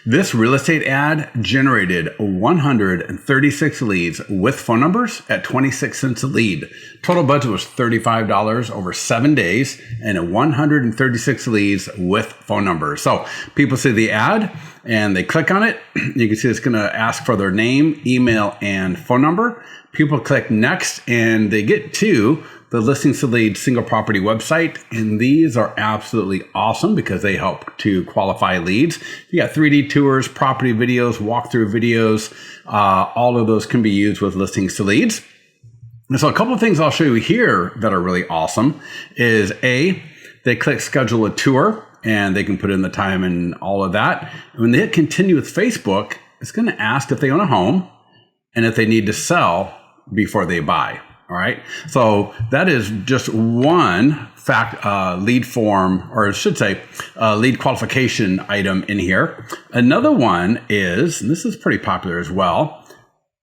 This real estate ad generated 136 leads with phone numbers at 26 cents a lead. Total budget was $35 over 7 days and 136 leads with phone numbers. So people see the ad and they click on it. You can see it's going to ask for their name, email, and phone number. People click next and they get to the Listings to Lead single property website. And these are absolutely awesome because they help to qualify leads. You got 3D tours, property videos, walkthrough videos. All of those can be used with Listings to Leads. And so a couple of things I'll show you here that are really awesome is they click schedule a tour and they can put in the time and all of that. And when they hit continue with Facebook, it's going to ask if they own a home and if they need to sell before they buy. All right. So that is just one lead form, or I should say lead qualification item in here. Another one is, and this is pretty popular as well,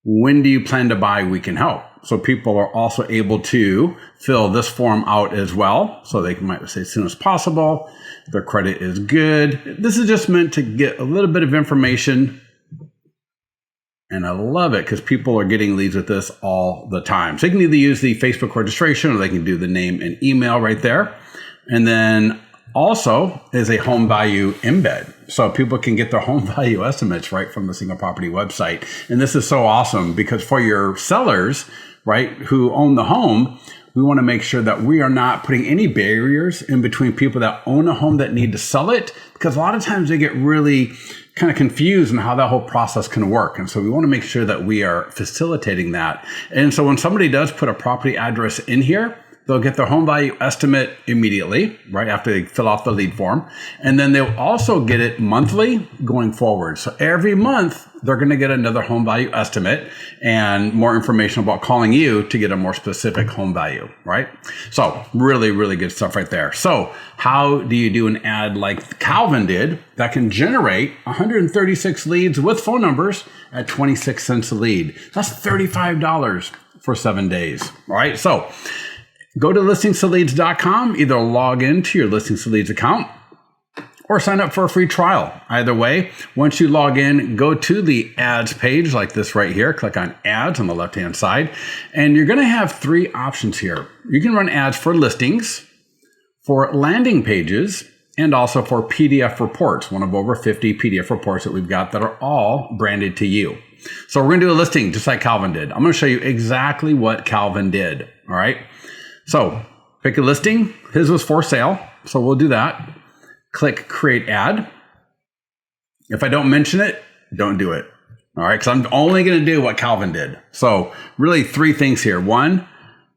when do you plan to buy? We can help. So people are also able to fill this form out as well. So they might say as soon as possible, their credit is good. This is just meant to get a little bit of information. And I love it because people are getting leads with this all the time. So they can either use the Facebook registration or they can do the name and email right there. And then also is a home value embed. So people can get their home value estimates right from the single property website. And this is so awesome because for your sellers, right, who own the home, we want to make sure that we are not putting any barriers in between people that own a home that need to sell it, because a lot of times they get really kind of confused on how that whole process can work. And so we want to make sure that we are facilitating that. And so when somebody does put a property address in here, they'll get their home value estimate immediately, right after they fill out the lead form. And then they'll also get it monthly going forward. So every month, they're going to get another home value estimate and more information about calling you to get a more specific home value, right? So really, really good stuff right there. So how do you do an ad like Calvin did that can generate 136 leads with phone numbers at 26 cents a lead? That's $35 for 7 days, all right? So go to listingstoleads.com, either log into your Listings to Leads account or sign up for a free trial. Either way, once you log in, go to the ads page like this right here. Click on ads on the left-hand side. And you're going to have 3 options here. You can run ads for listings, for landing pages, and also for PDF reports, one of over 50 PDF reports that we've got that are all branded to you. So we're going to do a listing just like Calvin did. I'm going to show you exactly what Calvin did. All right. So pick a listing. His was for sale. So we'll do that. Click create ad. If I don't mention it, don't do it. All right. Because I'm only going to do what Calvin did. So really 3 things here. 1,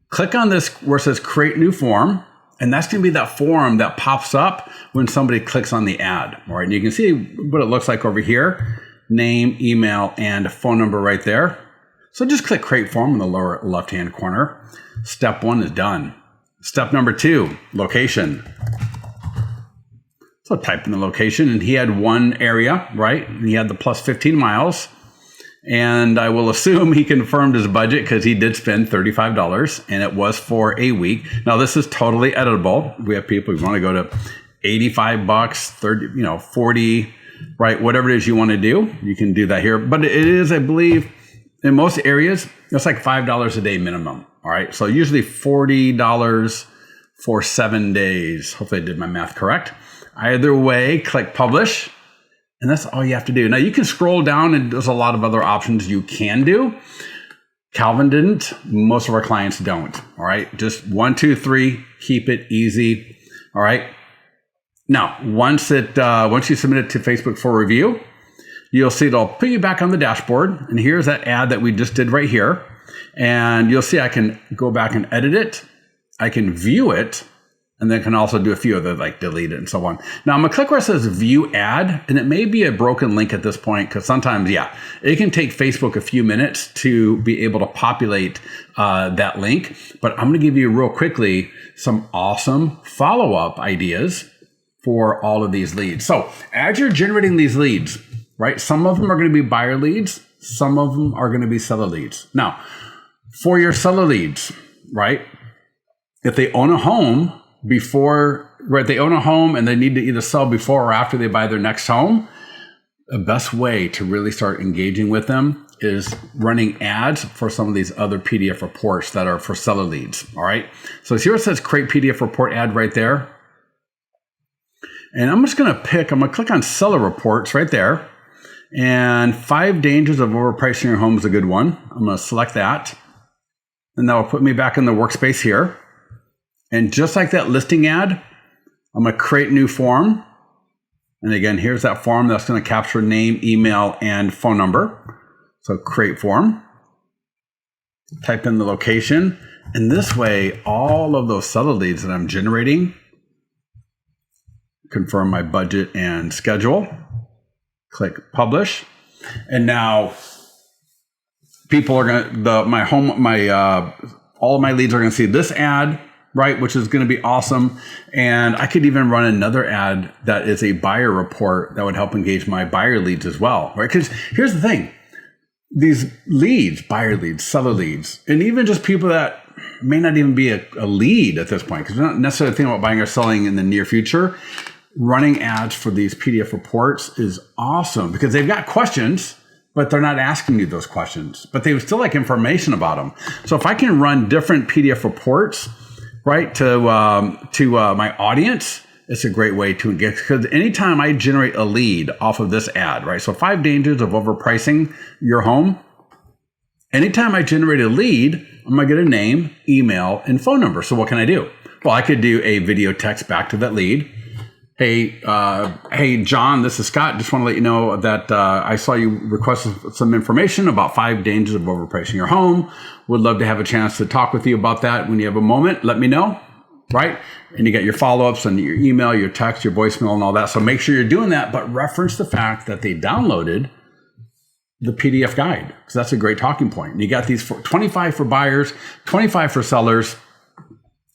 click on this where it says create new form. And that's going to be that form that pops up when somebody clicks on the ad. All right. And you can see what it looks like over here. Name, email, and phone number right there. So just click create form in the lower left-hand corner. Step 1 is done. Step number 2, location. So type in the location, and he had one area, right? And he had the plus 15 miles. And I will assume he confirmed his budget because he did spend $35 and it was for a week. Now this is totally editable. We have people who want to go to $85, 30, 40, right? Whatever it is you want to do, you can do that here. But it is, I believe, in most areas, it's like $5 a day minimum. All right. So usually $40 for 7 days. Hopefully I did my math correct. Either way, click publish. And that's all you have to do. Now you can scroll down and there's a lot of other options you can do. Calvin didn't. Most of our clients don't. All right. Just 1, 2, 3. Keep it easy. All right. Now, once you submit it to Facebook for review, you'll see it'll put you back on the dashboard. And here's that ad that we just did right here. And you'll see I can go back and edit it. I can view it. And then can also do a few other, like delete it and so on. Now I'm going to click where it says view ad. And it may be a broken link at this point because sometimes, it can take Facebook a few minutes to be able to populate that link. But I'm going to give you real quickly some awesome follow-up ideas for all of these leads. So as you're generating these leads, right, some of them are going to be buyer leads. Some of them are going to be seller leads. Now, for your seller leads, right, if they own a home, they own a home and they need to either sell before or after they buy their next home, the best way to really start engaging with them is running ads for some of these other PDF reports that are for seller leads. All right. So here it says create PDF report ad right there. And I'm just going to click on seller reports right there. And 5 dangers of overpricing your home is a good one. I'm going to select that. And that will put me back in the workspace here. And just like that listing ad, I'm going to create a new form. And again, here's that form that's going to capture name, email, and phone number. So create form. Type in the location. And this way, all of those seller leads that I'm generating, confirm my budget and schedule. Click publish. And now people are going to, all of my leads are going to see this ad, right? Which is going to be awesome. And I could even run another ad that is a buyer report that would help engage my buyer leads as well, right? Because here's the thing, these leads, buyer leads, seller leads, and even just people that may not even be a lead at this point, because we're not necessarily thinking about buying or selling in the near future, running ads for these PDF reports is awesome because they've got questions, but they're not asking you those questions, but they would still like information about them. So if I can run different PDF reports, right, to my audience, it's a great way to engage. Because anytime I generate a lead off of this ad, right, so 5 dangers of overpricing your home, anytime I generate a lead, I'm going to get a name, email, and phone number. So what can I do? Well, I could do a video text back to that lead. Hey, John, this is Scott. Just want to let you know that I saw you requested some information about 5 dangers of overpricing your home. Would love to have a chance to talk with you about that. When you have a moment, let me know, right? And you get your follow-ups and your email, your text, your voicemail, and all that. So make sure you're doing that, but reference the fact that they downloaded the PDF guide, because that's a great talking point. And you got these for 25 for buyers, 25 for sellers.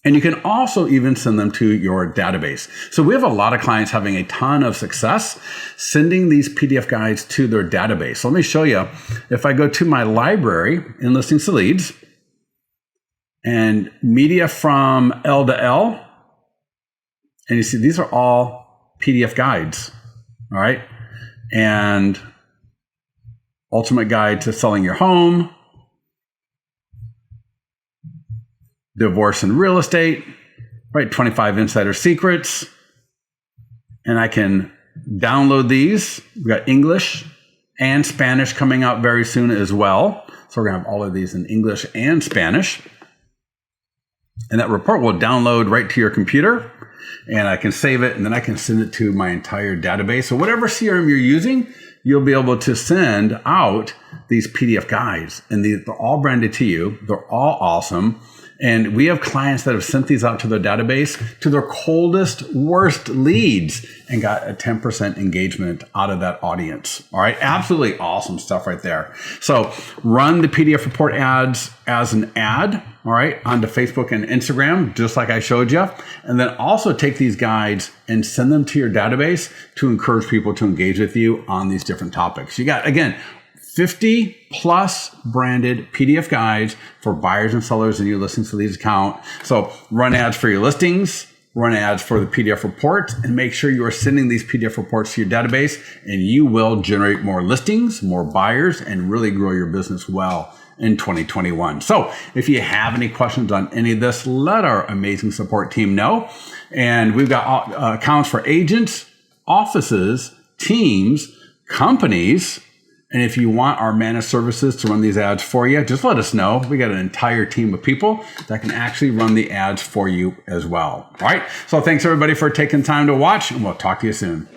And you can also even send them to your database. So we have a lot of clients having a ton of success sending these PDF guides to their database. So let me show you. If I go to my library in Listings to Leads and media from L to L, and you see these are all PDF guides, all right? And Ultimate Guide to Selling Your Home, Divorce and Real Estate, right? 25 Insider Secrets. And I can download these. We've got English and Spanish coming out very soon as well. So we're going to have all of these in English and Spanish. And that report will download right to your computer. And I can save it, and then I can send it to my entire database. So whatever CRM you're using, you'll be able to send out these PDF guides. And they're all branded to you. They're all awesome. And we have clients that have sent these out to their database, to their coldest, worst leads, and got a 10% engagement out of that audience. All right. Absolutely awesome stuff right there. So run the PDF report ads as an ad, all right, onto Facebook and Instagram, just like I showed you. And then also take these guides and send them to your database to encourage people to engage with you on these different topics. You got, again, 50 plus branded PDF guides for buyers and sellers in your Listings to Leads account. So run ads for your listings, run ads for the PDF reports, and make sure you are sending these PDF reports to your database, and you will generate more listings, more buyers, and really grow your business well in 2021. So if you have any questions on any of this, let our amazing support team know. And we've got accounts for agents, offices, teams, companies. And if you want our managed services to run these ads for you, just let us know. We got an entire team of people that can actually run the ads for you as well. All right. So thanks everybody for taking time to watch, and we'll talk to you soon.